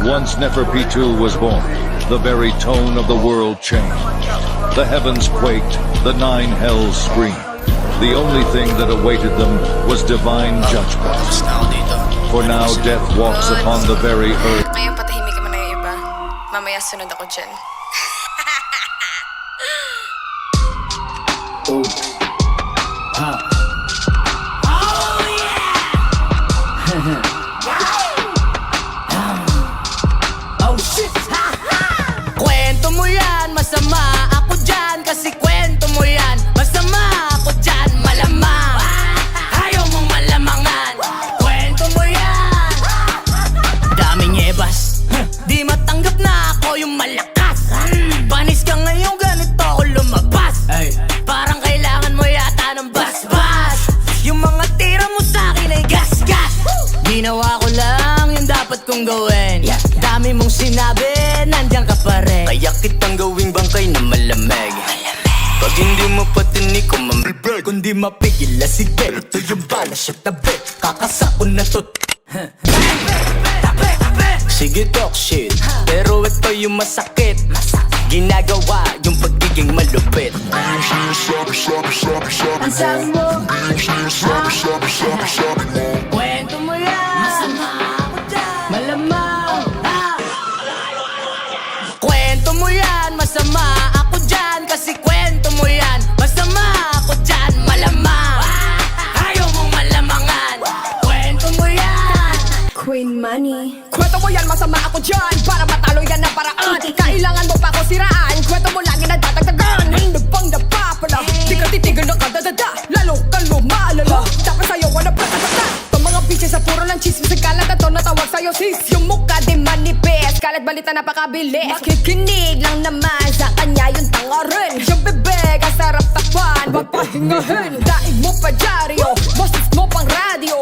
Once Neferpitou was born, the very tone of the world changed. The heavens quaked, the nine hells screamed. The only thing that awaited them was divine judgment. For now, death walks upon the very earth. Ngayon patahimik mo na yung iba. Mamaya sunod ako dyan. Oh. Ha. Oh yeah. Oh shit. Kwento mo yan, masama ako dyan. Kasi kwento mo yan, masama ako dyan. Malamang, ayaw mong malamangan. Kwento mo yan, daming ebas. Di matanggap na ako yung malakas. Panis ka ngayon, ganito ako lumabas. Parang kailangan mo yata ng basbas. Yung mga tira mo sa'kin ay gasgas. Ginawa ko lang yung dapat kong gawin. Dami mong sinabi, nandiyan ka pa rin. Kaya kitang gawing bangkay na malamig. Pag hindi mo patinig ko mamibig. Kundi mapigil na sige, ito yung bala sa tabi. Kakasakon na to. Sige talk shit, pero ito yung masakit. Ginagawa yung pagiging malupit. Ang sabi mo, kwento mo yan, masama ako dyan. Malamang, kwento mo yan, masama ako dyan. Kasi kwento mo yan, masama ako dyan. Malamang, ayaw mong malamangan. Kwento mo yan, Queen Money. Kwento mo yan, masama ako dyan. Para matalo yan ang paraan. Kailangan mo pa ako siraan. Kwento mo lagi na dadagdagan. Hindi pang napapala. Di ka titigil ng kadadada. Lalo ka lumalala. Dapat sa'yo wala pagkakata. Itong mga bitches sa puro ng chismis. Ang kalat na to natawag sa'yo sis. Yung mukha di manipis. Kalat balita napakabilis. Makikinig lang naman sa kanya yung tanga rin. Yung bebek ang sarap tapan. Mapahingahin. Daig mo pa dyaryo. Boses mo pang radyo.